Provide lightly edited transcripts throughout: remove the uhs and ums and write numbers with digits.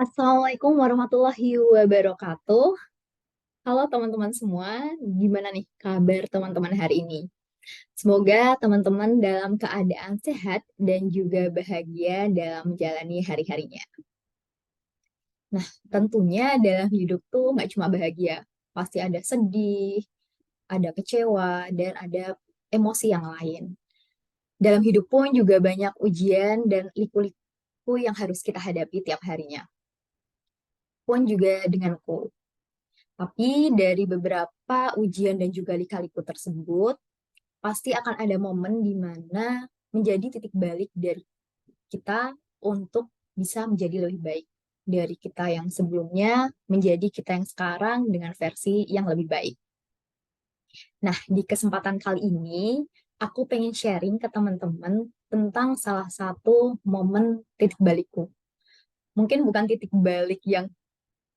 Assalamualaikum warahmatullahi wabarakatuh. Halo teman-teman semua, gimana nih kabar teman-teman hari ini? Semoga teman-teman dalam keadaan sehat dan juga bahagia dalam menjalani hari-harinya. Nah, tentunya dalam hidup tuh nggak cuma bahagia, pasti ada sedih, ada kecewa, dan ada emosi yang lain. Dalam hidup pun juga banyak ujian dan liku-liku yang harus kita hadapi tiap harinya. Pun juga denganku. Tapi dari beberapa ujian dan juga lika-liku tersebut, pasti akan ada momen di mana menjadi titik balik dari kita untuk bisa menjadi lebih baik dari kita yang sebelumnya menjadi kita yang sekarang dengan versi yang lebih baik. Nah, di kesempatan kali ini, aku pengen sharing ke teman-teman tentang salah satu momen titik balikku. Mungkin bukan titik balik yang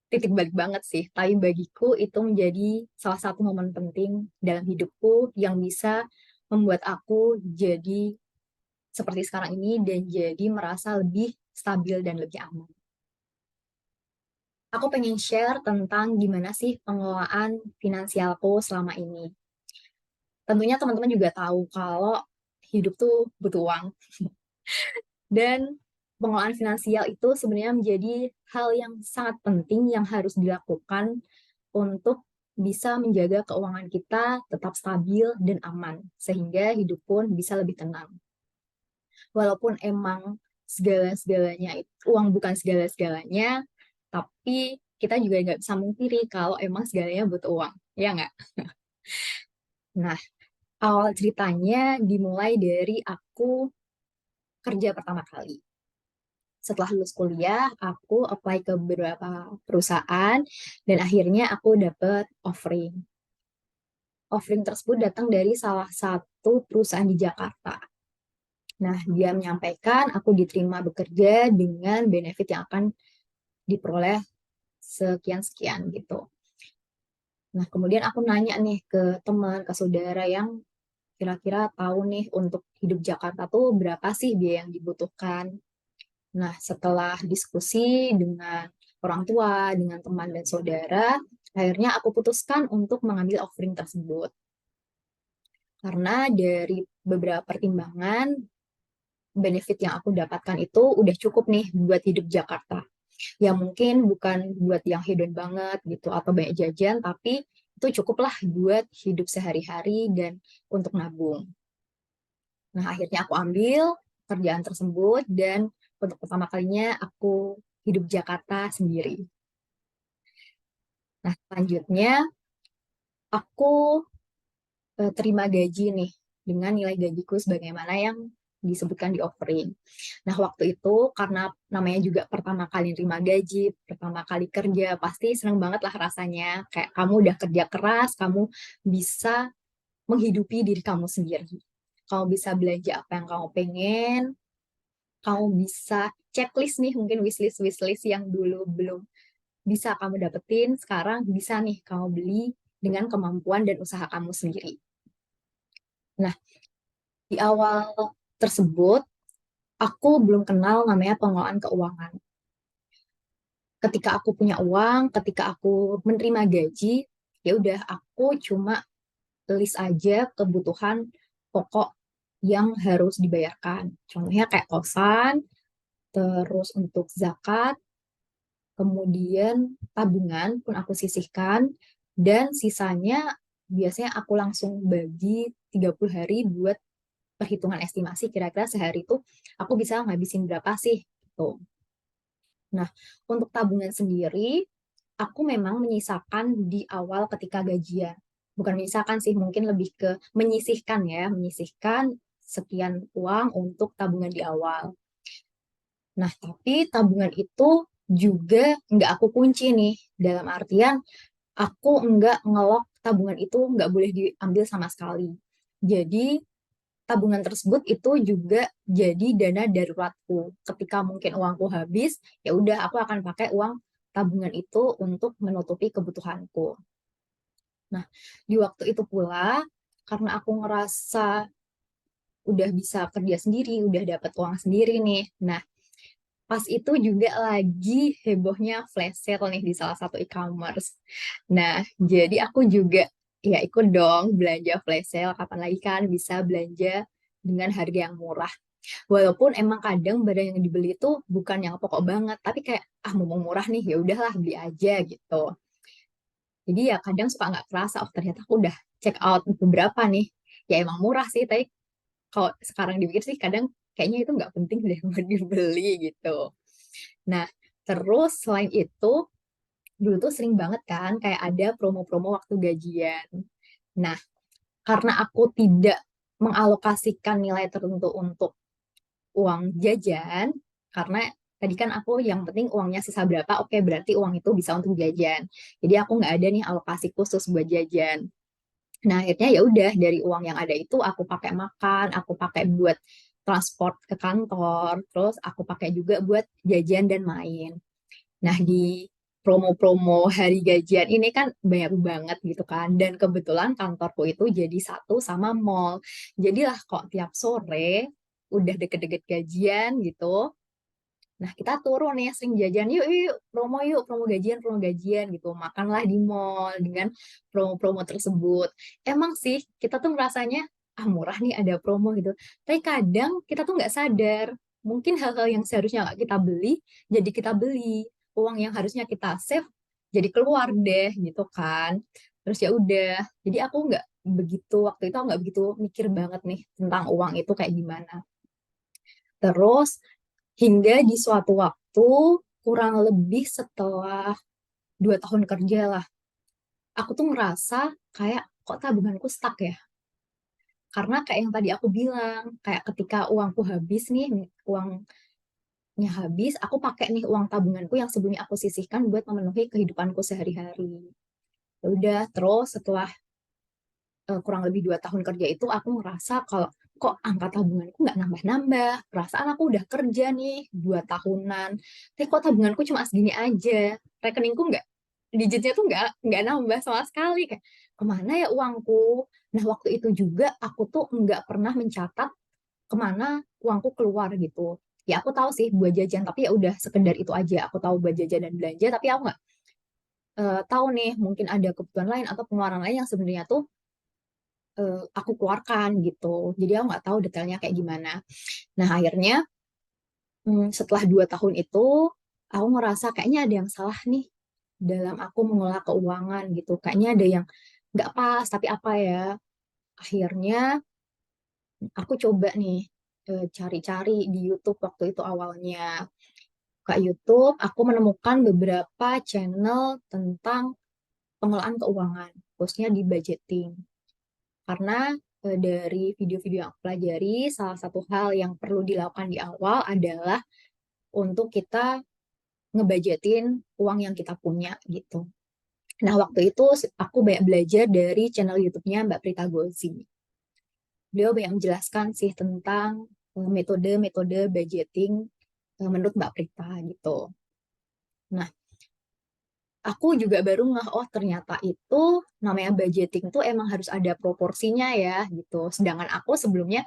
titik balik banget sih, tapi bagiku itu menjadi salah satu momen penting dalam hidupku yang bisa membuat aku jadi seperti sekarang ini dan jadi merasa lebih stabil dan lebih aman. Aku pengen share tentang gimana sih pengelolaan finansialku selama ini. Tentunya teman-teman juga tahu kalau hidup tuh butuh uang dan pengelolaan finansial itu sebenarnya menjadi hal yang sangat penting yang harus dilakukan untuk bisa menjaga keuangan kita tetap stabil dan aman, sehingga hidup pun bisa lebih tenang. Walaupun emang segala-segalanya, uang bukan segala-segalanya, tapi kita juga nggak bisa mungkiri kalau emang segalanya butuh uang, ya nggak? Nah, awal ceritanya dimulai dari aku kerja pertama kali. Setelah lulus kuliah, aku apply ke beberapa perusahaan, dan akhirnya aku dapet offering. Offering tersebut datang dari salah satu perusahaan di Jakarta. Nah, dia menyampaikan aku diterima bekerja dengan benefit yang akan diperoleh sekian-sekian gitu. Nah, kemudian aku nanya nih ke teman, ke saudara yang kira-kira tahu nih untuk hidup Jakarta tuh berapa sih biaya yang dibutuhkan. Nah, setelah diskusi dengan orang tua, dengan teman dan saudara, akhirnya aku putuskan untuk mengambil offering tersebut. Karena dari beberapa pertimbangan, benefit yang aku dapatkan itu udah cukup nih buat hidup Jakarta. Ya mungkin bukan buat yang hedon banget gitu atau banyak jajan, tapi itu cukuplah buat hidup sehari-hari dan untuk nabung. Nah, akhirnya aku ambil kerjaan tersebut dan untuk pertama kalinya aku hidup Jakarta sendiri. Nah, selanjutnya aku terima gaji nih dengan nilai gajiku sebagaimana yang disebutkan di offering. Nah, waktu itu karena namanya juga pertama kali terima gaji, pertama kali kerja, pasti seneng banget lah rasanya. Kayak kamu udah kerja keras, kamu bisa menghidupi diri kamu sendiri. Kamu bisa belanja apa yang kamu pengen, kamu bisa checklist nih, mungkin wishlist yang dulu belum bisa kamu dapetin, sekarang bisa nih kamu beli dengan kemampuan dan usaha kamu sendiri. Nah, di awal tersebut, aku belum kenal namanya pengelolaan keuangan. Ketika aku punya uang, ketika aku menerima gaji, ya udah aku cuma list aja kebutuhan pokok yang harus dibayarkan. Contohnya kayak kosan, terus untuk zakat, kemudian tabungan pun aku sisihkan, dan sisanya biasanya aku langsung bagi 30 hari buat perhitungan estimasi kira-kira sehari itu aku bisa ngabisin berapa sih gitu. Nah, untuk tabungan sendiri, aku memang menyisakan di awal ketika gajian. Bukan menyisakan sih, mungkin lebih ke menyisihkan ya, menyisihkan sekian uang untuk tabungan di awal. Nah, tapi tabungan itu juga nggak aku kunci nih, dalam artian aku nggak ngelok tabungan itu nggak boleh diambil sama sekali. Jadi, tabungan tersebut itu juga jadi dana daruratku. Ketika mungkin uangku habis, ya udah aku akan pakai uang tabungan itu untuk menutupi kebutuhanku. Nah, di waktu itu pula, karena aku ngerasa udah bisa kerja sendiri, udah dapat uang sendiri nih. Nah, pas itu juga lagi hebohnya flash sale nih di salah satu e-commerce. Nah, jadi aku juga ya ikut dong belanja flash sale. Kapan lagi kan bisa belanja dengan harga yang murah. Walaupun emang kadang barang yang dibeli itu bukan yang pokok banget, tapi kayak mumpung murah nih ya udahlah beli aja gitu. Jadi ya kadang suka nggak kerasa, oh ternyata aku udah check out beberapa nih. Ya emang murah sih, tapi kalau sekarang dipikir sih kadang kayaknya itu nggak penting deh buat dibeli gitu. Nah, terus selain itu, dulu tuh sering banget kan kayak ada promo-promo waktu gajian. Nah, karena aku tidak mengalokasikan nilai tertentu untuk uang jajan, karena tadi kan aku yang penting uangnya sisa berapa, oke berarti uang itu bisa untuk jajan. Jadi aku nggak ada nih alokasi khusus buat jajan. Nah, akhirnya ya udah dari uang yang ada itu aku pakai makan, aku pakai buat transport ke kantor, terus aku pakai juga buat jajan dan main. Nah, di promo-promo hari gajian ini kan banyak banget gitu kan. Dan kebetulan kantorku itu jadi satu sama mall. Jadilah kok tiap sore udah deket-deket gajian gitu. Nah, kita turun nih sering jajan, yuk, promo gajian gitu. Makanlah di mall dengan promo-promo tersebut. Emang sih, kita tuh merasanya, murah nih ada promo gitu. Tapi kadang kita tuh nggak sadar, mungkin hal-hal yang seharusnya nggak kita beli, jadi kita beli. Uang yang harusnya kita save, jadi keluar deh gitu kan. Terus ya udah, jadi aku nggak begitu, waktu itu aku nggak begitu mikir banget nih tentang uang itu kayak gimana. Terus hingga di suatu waktu, kurang lebih setelah 2 tahun kerja lah, aku tuh ngerasa kayak kok tabunganku stuck ya. Karena kayak yang tadi aku bilang, kayak ketika uangku habis nih, uangnya habis, aku pakai nih uang tabunganku yang sebelumnya aku sisihkan buat memenuhi kehidupanku sehari-hari. Ya udah, terus setelah kurang lebih 2 tahun kerja itu, aku ngerasa kalau kok angka tabunganku nggak nambah-nambah. Perasaan aku udah kerja nih 2 tahunan, tapi kok tabunganku cuma segini aja. Rekeningku nggak, digitnya tuh nggak nambah sama sekali. Kayak kemana ya uangku? Nah, waktu itu juga aku tuh nggak pernah mencatat kemana uangku keluar gitu. Ya aku tahu sih buat jajan, tapi ya udah sekedar itu aja. Aku tahu buat jajan dan belanja, tapi aku nggak tahu nih mungkin ada kebutuhan lain atau pengeluaran lain yang sebenarnya tuh aku keluarkan gitu. Jadi aku nggak tahu detailnya kayak gimana. Nah, akhirnya setelah 2 tahun itu, aku ngerasa kayaknya ada yang salah nih dalam aku mengelola keuangan gitu. Kayaknya ada yang nggak pas, tapi apa ya? Akhirnya aku coba nih cari-cari di YouTube waktu itu awalnya. Buka YouTube, aku menemukan beberapa channel tentang pengelolaan keuangan, khususnya di budgeting. Karena dari video-video yang aku pelajari, salah satu hal yang perlu dilakukan di awal adalah untuk kita ngebudgetin uang yang kita punya gitu. Nah, waktu itu aku banyak belajar dari channel YouTube-nya Mbak Prita Gozi. Beliau banyak menjelaskan sih tentang metode-metode budgeting menurut Mbak Prita gitu. Nah, aku juga baru ngeh, oh ternyata itu namanya budgeting tuh emang harus ada proporsinya ya gitu. Sedangkan aku sebelumnya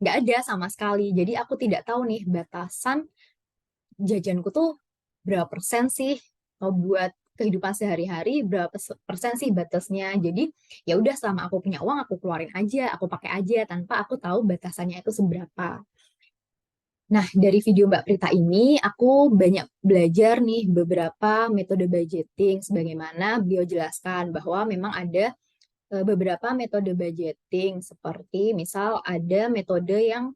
nggak ada sama sekali. Jadi aku tidak tahu nih batasan jajanku tuh berapa persen sih kalau buat kehidupan sehari-hari berapa persen sih batasnya. Jadi ya udah selama aku punya uang aku keluarin aja, aku pakai aja tanpa aku tahu batasannya itu seberapa. Nah, dari video Mbak Prita ini aku banyak belajar nih beberapa metode budgeting sebagaimana beliau jelaskan bahwa memang ada beberapa metode budgeting seperti misal ada metode yang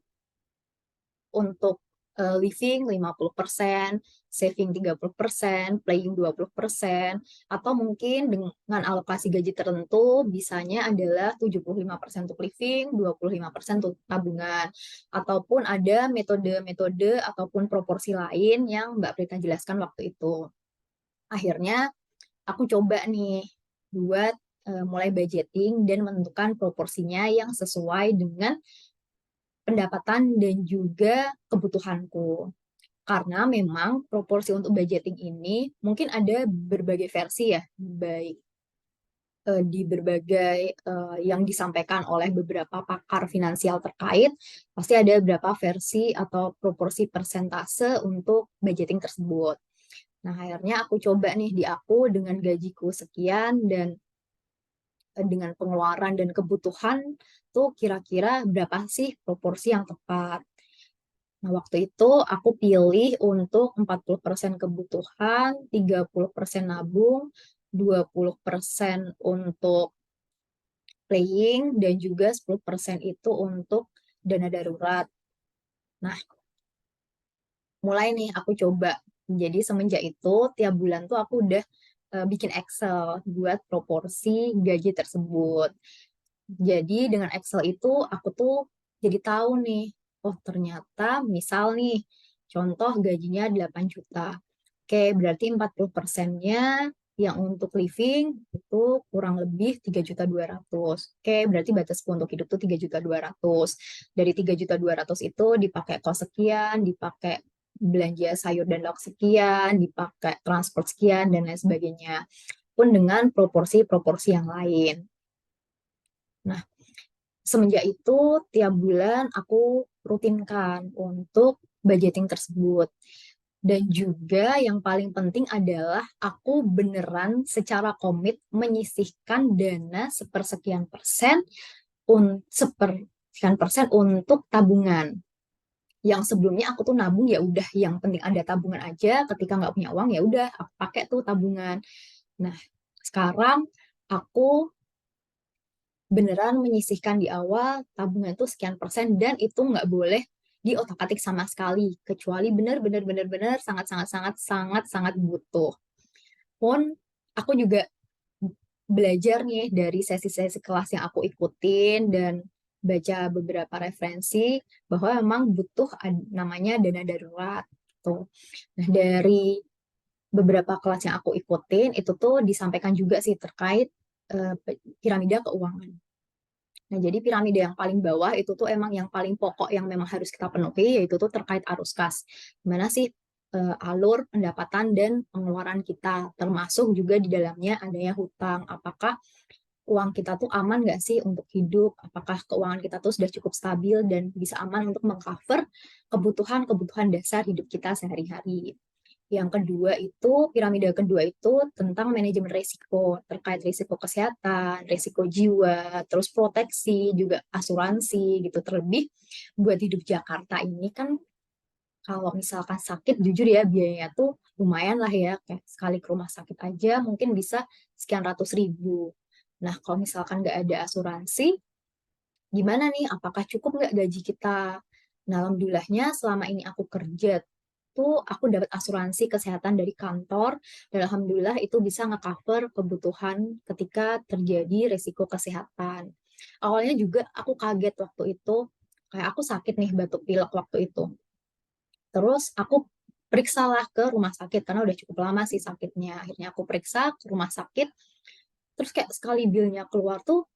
untuk living 50%, saving 30%, playing 20%, atau mungkin dengan alokasi gaji tertentu bisanya adalah 75% untuk living, 25% untuk tabungan. Ataupun ada metode-metode ataupun proporsi lain yang Mbak Prita jelaskan waktu itu. Akhirnya aku coba nih buat mulai budgeting dan menentukan proporsinya yang sesuai dengan pendapatan dan juga kebutuhanku. Karena memang proporsi untuk budgeting ini mungkin ada berbagai versi ya, baik di berbagai yang disampaikan oleh beberapa pakar finansial terkait, pasti ada beberapa versi atau proporsi persentase untuk budgeting tersebut. Nah, akhirnya aku coba nih di aku dengan gajiku sekian dan dengan pengeluaran dan kebutuhan tuh kira-kira berapa sih proporsi yang tepat. Nah, waktu itu aku pilih untuk 40% kebutuhan, 30% nabung, 20% untuk playing, dan juga 10% itu untuk dana darurat. Nah, mulai nih aku coba. Jadi semenjak itu, tiap bulan tuh aku udah bikin Excel buat proporsi gaji tersebut. Jadi dengan Excel itu aku tuh jadi tahu nih, oh ternyata misal nih, contoh gajinya 8 juta. Oke, berarti 40%-nya yang untuk living itu kurang lebih 3.200.000. Oke, berarti batasku untuk hidup tuh 3.200.000. Dari 3.200.000 itu dipakai kos sekian, dipakai belanja sayur dan lauk sekian, dipakai transport sekian, dan lain sebagainya. Pun dengan proporsi-proporsi yang lain. Nah, semenjak itu tiap bulan aku rutinkan untuk budgeting tersebut. Dan juga yang paling penting adalah aku beneran secara komit menyisihkan dana sepersekian persen untuk tabungan. Yang sebelumnya aku tuh nabung ya udah yang penting ada tabungan aja. Ketika nggak punya uang ya udah aku pakai tuh tabungan. Nah, sekarang aku beneran menyisihkan di awal tabungan itu sekian persen dan itu nggak boleh diotak-atik sama sekali kecuali bener-bener sangat butuh. Pun aku juga belajar nih dari sesi-sesi kelas yang aku ikutin dan baca beberapa referensi bahwa memang butuh namanya dana darurat tuh. Nah, dari beberapa kelas yang aku ikutin itu tuh disampaikan juga sih terkait piramida keuangan. Nah, jadi piramida yang paling bawah itu tuh emang yang paling pokok yang memang harus kita penuhi, yaitu tuh terkait arus kas. Gimana sih alur pendapatan dan pengeluaran kita, termasuk juga di dalamnya adanya hutang. Apakah uang kita tuh aman nggak sih untuk hidup? Apakah keuangan kita tuh sudah cukup stabil dan bisa aman untuk mengcover kebutuhan-kebutuhan dasar hidup kita sehari-hari? Yang kedua itu, piramida kedua itu tentang manajemen risiko, terkait risiko kesehatan, risiko jiwa, terus proteksi, juga asuransi gitu. Terlebih buat hidup Jakarta ini kan kalau misalkan sakit, jujur ya biayanya tuh lumayan lah ya. Kayak sekali ke rumah sakit aja mungkin bisa sekian ratus ribu. Nah, kalau misalkan nggak ada asuransi, gimana nih? Apakah cukup nggak gaji kita? Nah, alhamdulillahnya selama ini aku kerja tuh aku dapat asuransi kesehatan dari kantor dan alhamdulillah itu bisa nge-cover kebutuhan ketika terjadi resiko kesehatan. Awalnya juga aku kaget waktu itu, kayak aku sakit nih batuk pilek waktu itu. Terus aku periksalah ke rumah sakit karena udah cukup lama sih sakitnya. Akhirnya aku periksa ke rumah sakit, terus kayak sekali bilnya keluar tuh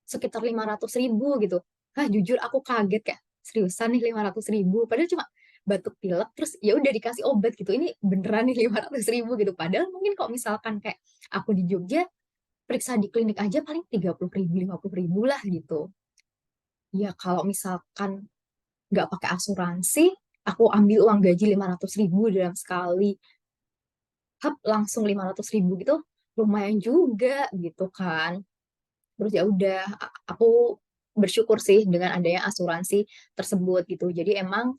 sekitar 500.000 gitu. Hah, jujur aku kaget kayak seriusan nih 500.000. Padahal cuma batuk pilek terus ya udah dikasih obat gitu. Ini beneran nih 500.000 gitu. Padahal mungkin kalau misalkan kayak aku di Jogja periksa di klinik aja paling 30.000, 50.000 lah gitu. Ya kalau misalkan nggak pakai asuransi, aku ambil uang gaji 500.000 dalam sekali, hap langsung 500.000 gitu, lumayan juga gitu kan. Terus ya udah aku bersyukur sih dengan adanya asuransi tersebut gitu. Jadi emang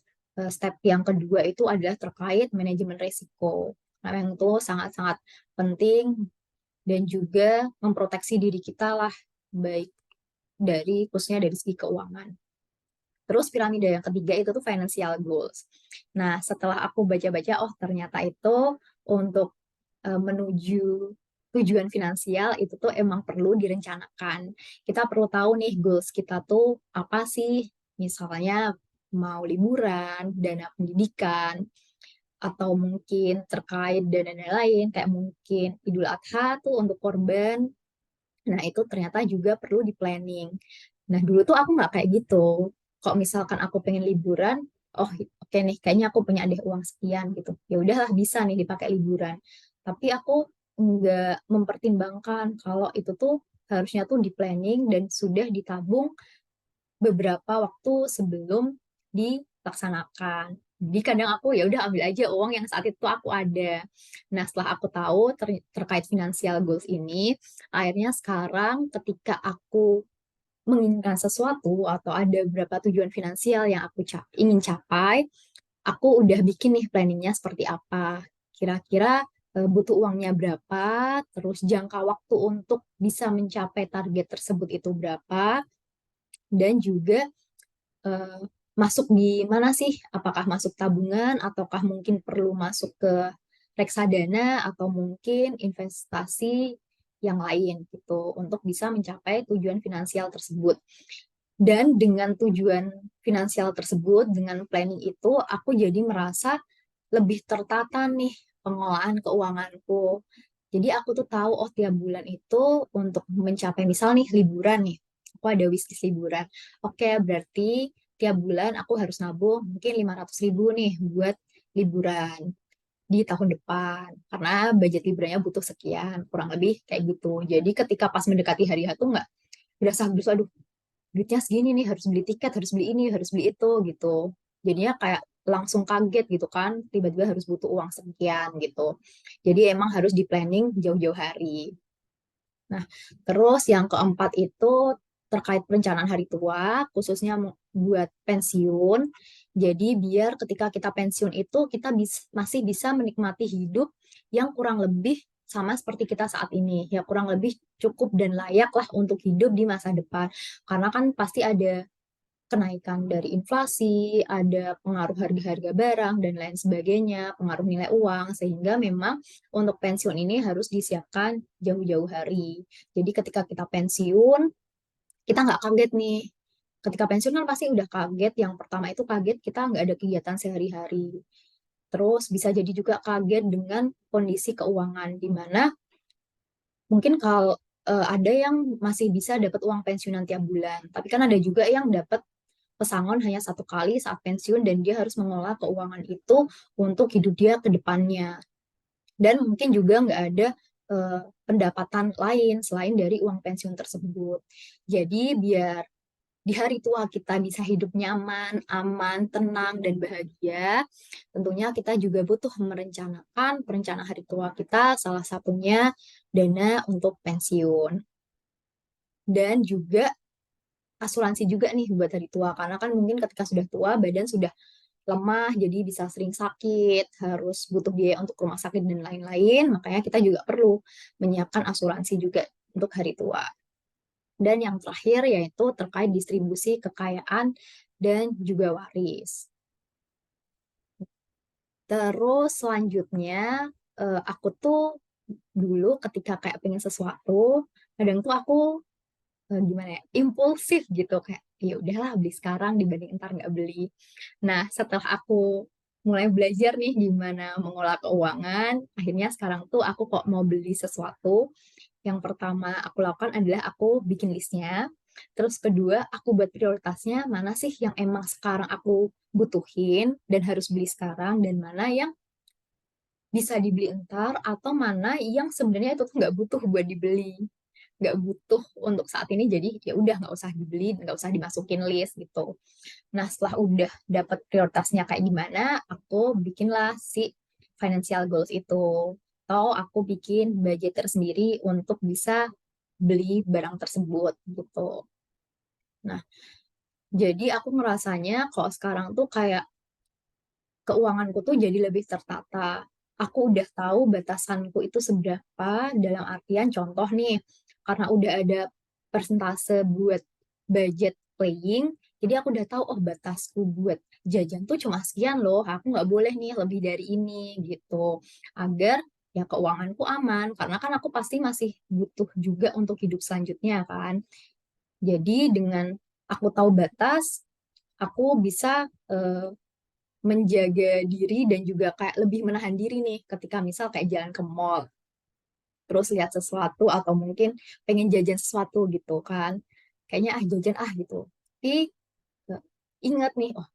step yang kedua itu adalah terkait manajemen risiko. Nah, yang itu sangat-sangat penting dan juga memproteksi diri kita lah, baik dari khususnya dari segi keuangan. Terus piramida yang ketiga itu tuh financial goals. Nah, setelah aku baca-baca, oh ternyata itu untuk menuju tujuan finansial itu tuh emang perlu direncanakan. Kita perlu tahu nih goals kita tuh apa sih? Misalnya mau liburan, dana pendidikan, atau mungkin terkait dana lain kayak mungkin Idul Adha tuh untuk korban. Nah, itu ternyata juga perlu di planning. Nah, dulu tuh aku nggak kayak gitu. Kalau misalkan aku pengen liburan, oh oke nih, kayaknya aku punya deh uang sekian gitu. Ya udahlah bisa nih dipakai liburan. Tapi aku nggak mempertimbangkan kalau itu tuh harusnya tuh di planning dan sudah ditabung beberapa waktu sebelum dilaksanakan. Jadi kadang aku ya udah ambil aja uang yang saat itu aku ada. Nah, setelah aku tahu terkait financial goals ini, akhirnya sekarang ketika aku menginginkan sesuatu atau ada beberapa tujuan finansial yang aku ingin capai, aku udah bikin nih planningnya seperti apa. Kira-kira butuh uangnya berapa, terus jangka waktu untuk bisa mencapai target tersebut itu berapa, dan juga eh, masuk di mana sih? Apakah masuk tabungan ataukah mungkin perlu masuk ke reksadana atau mungkin investasi yang lain gitu untuk bisa mencapai tujuan finansial tersebut. Dan dengan tujuan finansial tersebut, dengan planning itu, aku jadi merasa lebih tertata nih pengelolaan keuanganku. Jadi aku tuh tahu, oh tiap bulan itu untuk mencapai misal nih liburan nih, aku ada wishlist liburan. Oke, berarti tiap bulan aku harus nabung mungkin 500.000 nih buat liburan di tahun depan. Karena budget liburannya butuh sekian, kurang lebih kayak gitu. Jadi ketika pas mendekati hari H tuh nggak berasa, aduh duitnya segini nih, harus beli tiket, harus beli ini, harus beli itu gitu. Jadinya kayak langsung kaget gitu kan, tiba-tiba harus butuh uang sekian gitu. Jadi emang harus di planning jauh-jauh hari. Nah, terus yang keempat itu terkait perencanaan hari tua, khususnya buat pensiun. Jadi biar ketika kita pensiun itu kita masih bisa menikmati hidup yang kurang lebih sama seperti kita saat ini. Ya kurang lebih cukup dan layak lah untuk hidup di masa depan. Karena kan pasti ada kenaikan dari inflasi, ada pengaruh harga-harga barang, dan lain sebagainya, pengaruh nilai uang, sehingga memang untuk pensiun ini harus disiapkan jauh-jauh hari. Jadi ketika kita pensiun, kita nggak kaget nih. Ketika pensiun kan pasti udah kaget. Yang pertama itu kaget kita nggak ada kegiatan sehari-hari. Terus bisa jadi juga kaget dengan kondisi keuangan, di mana mungkin kalau ada yang masih bisa dapat uang pensiunan tiap bulan, tapi kan ada juga yang dapat pesangon hanya satu kali saat pensiun dan dia harus mengelola keuangan itu untuk hidup dia ke depannya. Dan mungkin juga nggak ada pendapatan lain selain dari uang pensiun tersebut. Jadi biar di hari tua kita bisa hidup nyaman, aman, tenang, dan bahagia, tentunya kita juga butuh merencanakan perencanaan hari tua kita, salah satunya dana untuk pensiun. Dan juga asuransi juga nih buat hari tua, karena kan mungkin ketika sudah tua, badan sudah lemah, jadi bisa sering sakit, harus butuh biaya untuk rumah sakit dan lain-lain, makanya kita juga perlu menyiapkan asuransi juga untuk hari tua. Dan yang terakhir yaitu terkait distribusi kekayaan dan juga waris. Terus selanjutnya, aku tuh dulu ketika kayak pengen sesuatu, kadang tuh aku gimana ya, impulsif gitu, kayak ya udahlah beli sekarang dibanding ntar nggak beli. Nah, setelah aku mulai belajar nih gimana mengolah keuangan, akhirnya sekarang tuh aku kok mau beli sesuatu, yang pertama aku lakukan adalah aku bikin listnya. Terus kedua, aku buat prioritasnya mana sih yang emang sekarang aku butuhin dan harus beli sekarang, dan mana yang bisa dibeli entar, atau mana yang sebenarnya itu tuh nggak butuh buat dibeli, nggak butuh untuk saat ini, jadi ya udah nggak usah dibeli, nggak usah dimasukin list gitu. Nah, setelah udah dapet prioritasnya kayak gimana, aku bikinlah si financial goals itu, atau aku bikin budget tersendiri untuk bisa beli barang tersebut gitu. Nah, jadi aku ngerasanya kalau sekarang tuh kayak keuanganku tuh jadi lebih tertata. Aku udah tahu batasanku itu seberapa, dalam artian contoh nih, karena udah ada persentase buat budget playing, jadi aku udah tahu, oh batasku buat jajan tuh cuma sekian loh, aku nggak boleh nih lebih dari ini gitu. Agar ya keuanganku aman, karena kan aku pasti masih butuh juga untuk hidup selanjutnya kan. Jadi dengan aku tahu batas, aku bisa menjaga diri dan juga kayak lebih menahan diri nih ketika misal kayak jalan ke mall terus lihat sesuatu atau mungkin pengen jajan sesuatu gitu kan, kayaknya ah jajan ah gitu, tapi ingat nih, oh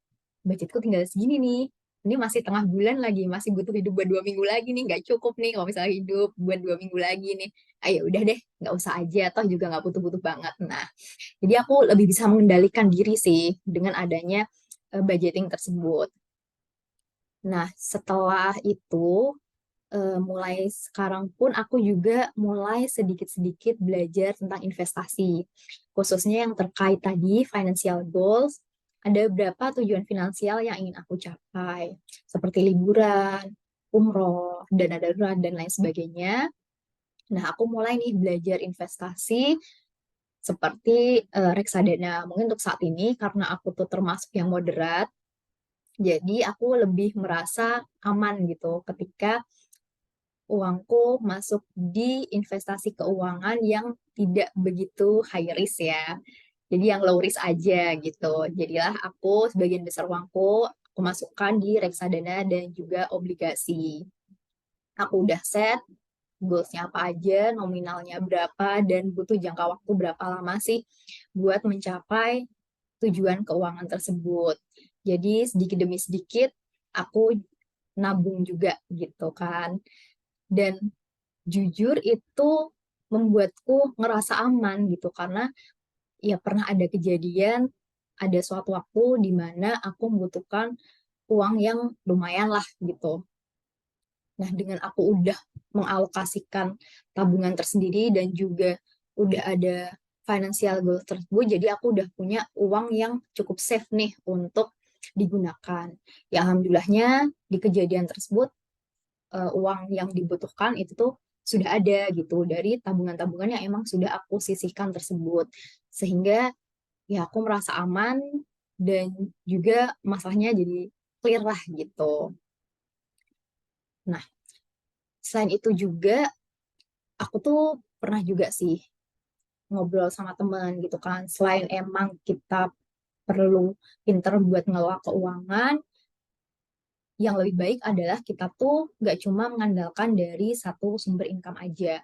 budgetku tinggal segini nih, ini masih tengah bulan lagi, masih butuh hidup buat 2 minggu lagi nih, nggak cukup nih kalau misalnya hidup buat 2 minggu lagi nih. Ayo udah deh, nggak usah aja, toh juga nggak butuh-butuh banget. Nah, jadi aku lebih bisa mengendalikan diri sih dengan adanya budgeting tersebut. Nah, setelah itu mulai sekarang pun aku juga mulai sedikit-sedikit belajar tentang investasi, khususnya yang terkait tadi financial goals. Ada beberapa tujuan finansial yang ingin aku capai, seperti liburan, umroh, dana darurat, dan lain sebagainya. Nah, aku mulai nih belajar investasi seperti reksadana. Mungkin untuk saat ini, karena aku tuh termasuk yang moderat, jadi aku lebih merasa aman gitu ketika uangku masuk di investasi keuangan yang tidak begitu high risk ya. Jadi yang low risk aja gitu. Jadilah aku sebagian besar uangku aku masukkan di reksadana dan juga obligasi. Aku udah set goalsnya apa aja, nominalnya berapa, dan butuh jangka waktu berapa lama sih buat mencapai tujuan keuangan tersebut. Jadi sedikit demi sedikit aku nabung juga gitu kan. Dan jujur itu membuatku ngerasa aman gitu karena ya pernah ada kejadian ada suatu waktu di mana aku membutuhkan uang yang lumayan lah gitu. Nah, dengan aku udah mengalokasikan tabungan tersendiri dan juga udah ada financial goal tersebut, jadi aku udah punya uang yang cukup safe nih untuk digunakan. Ya alhamdulillahnya di kejadian tersebut uang yang dibutuhkan itu tuh sudah ada gitu dari tabungan-tabungan yang emang sudah aku sisihkan tersebut. Sehingga ya aku merasa aman dan juga masalahnya jadi clear lah gitu. Nah, selain itu juga aku tuh pernah juga sih ngobrol sama teman gitu kan. Selain emang kita perlu pinter buat ngelola keuangan, yang lebih baik adalah kita tuh nggak cuma mengandalkan dari satu sumber income aja.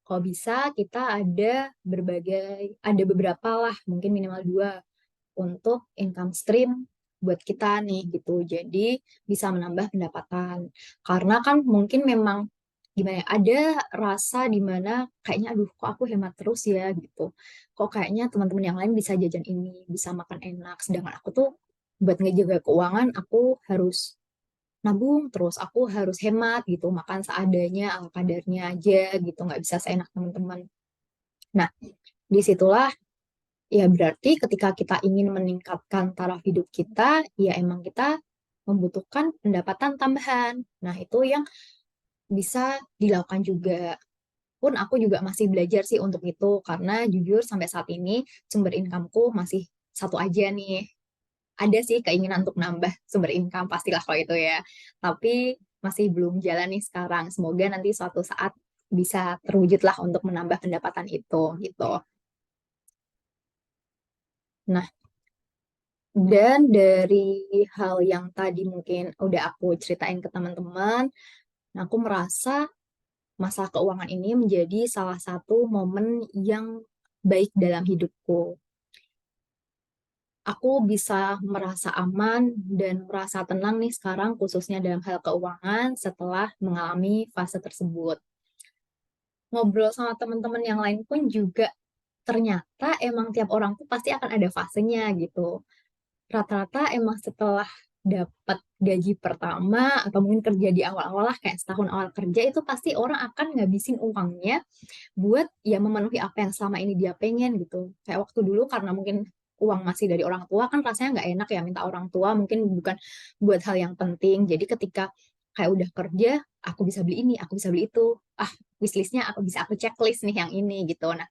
Kalau bisa kita ada beberapa lah, mungkin minimal dua untuk income stream buat kita nih gitu. Jadi bisa menambah pendapatan. Karena kan mungkin memang gimana ya, ada rasa di mana kayaknya aduh kok aku hemat terus ya gitu. Kok kayaknya teman-teman yang lain bisa jajan ini, bisa makan enak, sedangkan aku tuh buat ngejaga keuangan aku harus nabung terus, aku harus hemat gitu, makan seadanya, ala kadarnya aja gitu, nggak bisa seenak teman-teman. Nah, disitulah ya berarti ketika kita ingin meningkatkan taraf hidup kita, ya emang kita membutuhkan pendapatan tambahan. Nah, itu yang bisa dilakukan juga. Pun aku juga masih belajar sih untuk itu, karena jujur sampai saat ini sumber income-ku masih satu aja nih. Ada sih keinginan untuk nambah sumber income, pastilah kalau itu ya. Tapi masih belum jalan nih sekarang. Semoga nanti suatu saat bisa terwujud lah untuk menambah pendapatan itu gitu. Nah, dan dari hal yang tadi mungkin udah aku ceritain ke teman-teman, aku merasa masalah keuangan ini menjadi salah satu momen yang baik dalam hidupku. Aku bisa merasa aman dan merasa tenang nih sekarang khususnya dalam hal keuangan setelah mengalami fase tersebut. Ngobrol sama teman-teman yang lain pun juga ternyata emang tiap orang tuh pasti akan ada fasenya gitu. Rata-rata emang setelah dapat gaji pertama atau mungkin kerja di awal-awal lah kayak setahun awal kerja itu pasti orang akan ngabisin uangnya buat ya memenuhi apa yang selama ini dia pengen gitu. Kayak waktu dulu karena mungkin uang masih dari orang tua kan rasanya nggak enak ya minta orang tua mungkin bukan buat hal yang penting. Jadi ketika kayak udah kerja, aku bisa beli ini, aku bisa beli itu. Ah, wishlistnya aku bisa aku checklist nih yang ini gitu. Nah,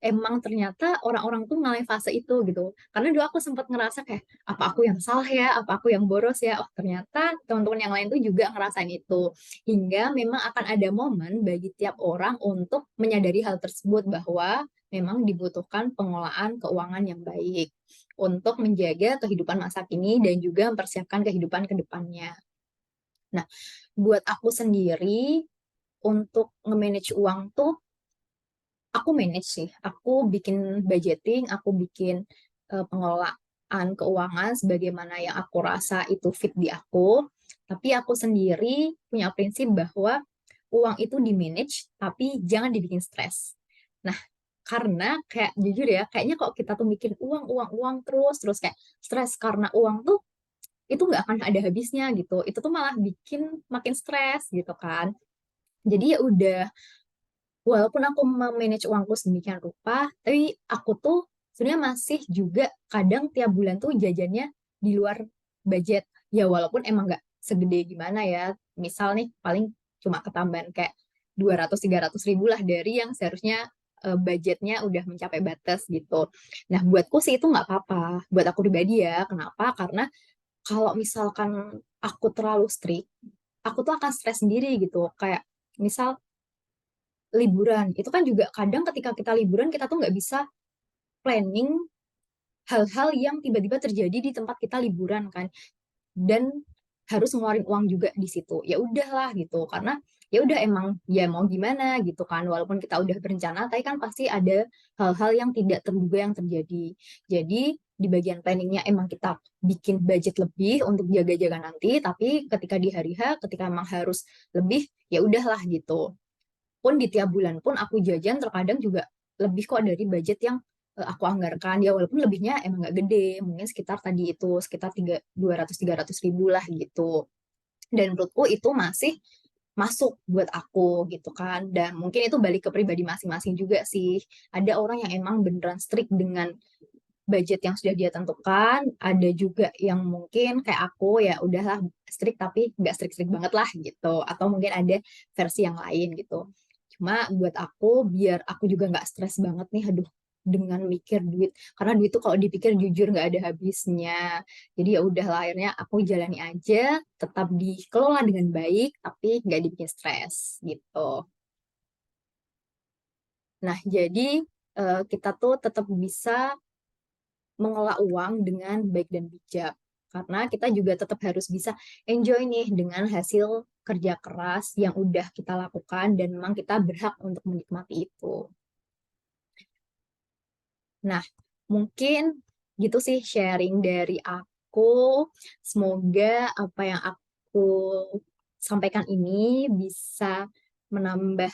emang ternyata orang-orang tuh ngalamin fase itu gitu. Karena dulu aku sempat ngerasa kayak, apa aku yang salah ya, apa aku yang boros ya. Oh ternyata teman-teman yang lain tuh juga ngerasain itu. Hingga memang akan ada momen bagi tiap orang untuk menyadari hal tersebut bahwa memang dibutuhkan pengelolaan keuangan yang baik untuk menjaga kehidupan masa kini dan juga mempersiapkan kehidupan ke depannya. Nah, buat aku sendiri untuk nge-manage uang tuh aku manage sih. Aku bikin budgeting, aku bikin pengelola. keuangan sebagaimana yang aku rasa itu fit di aku, tapi aku sendiri punya prinsip bahwa uang itu di-manage, tapi jangan dibikin stres. Nah, karena kayak jujur ya, kayaknya kok kita tuh bikin uang, uang, uang terus kayak stres karena uang tuh itu nggak akan ada habisnya gitu. Itu tuh malah bikin makin stres gitu kan. Jadi ya udah, walaupun aku memanage uangku sedemikian rupa, tapi aku tuh sebenarnya masih juga kadang tiap bulan tuh jajannya di luar budget. Ya walaupun emang nggak segede gimana ya. Misal nih paling cuma ketambahan kayak 200-300 ribu lah dari yang seharusnya budgetnya udah mencapai batas gitu. Nah buatku sih itu nggak apa-apa. Buat aku pribadi ya. Kenapa? Karena kalau misalkan aku terlalu strict, aku tuh akan stres sendiri gitu. Kayak misal liburan itu kan juga kadang ketika kita liburan kita tuh nggak bisa planning hal-hal yang tiba-tiba terjadi di tempat kita liburan kan, dan harus ngeluarin uang juga di situ. Ya udahlah gitu, karena ya udah emang ya mau gimana gitu kan, walaupun kita udah berencana tapi kan pasti ada hal-hal yang tidak terduga yang terjadi. Jadi di bagian planningnya emang kita bikin budget lebih untuk jaga-jaga nanti, tapi ketika di hari H ketika emang harus lebih ya udahlah gitu. Pun di tiap bulan pun aku jajan terkadang juga lebih kok dari budget yang aku anggarkan ya, walaupun lebihnya emang nggak gede, mungkin sekitar tadi itu sekitar 200-300 ribu lah gitu. Dan menurutku itu masih masuk buat aku gitu kan, dan mungkin itu balik ke pribadi masing-masing juga sih. Ada orang yang emang beneran strict dengan budget yang sudah dia tentukan, ada juga yang mungkin kayak aku ya udahlah strict tapi nggak strict-strict banget lah gitu, atau mungkin ada versi yang lain gitu. Cuma buat aku biar aku juga nggak stres banget nih, aduh dengan mikir duit, karena duit tuh kalau dipikir jujur nggak ada habisnya. Jadi ya udahlah akhirnya aku jalani aja, tetap dikelola dengan baik tapi nggak dibikin stres gitu. Nah jadi kita tuh tetap bisa mengelola uang dengan baik dan bijak. Karena kita juga tetap harus bisa enjoy nih dengan hasil kerja keras yang udah kita lakukan dan memang kita berhak untuk menikmati itu. Nah, mungkin gitu sih sharing dari aku. Semoga apa yang aku sampaikan ini bisa menambah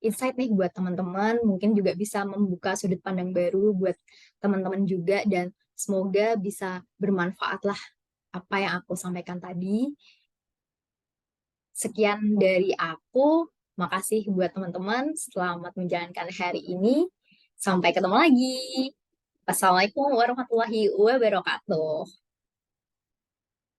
insight nih buat teman-teman, mungkin juga bisa membuka sudut pandang baru buat teman-teman juga, dan semoga bisa bermanfaat lah apa yang aku sampaikan tadi. Sekian dari aku, makasih buat teman-teman, selamat menjalankan hari ini, sampai ketemu lagi. Assalamualaikum warahmatullahi wabarakatuh.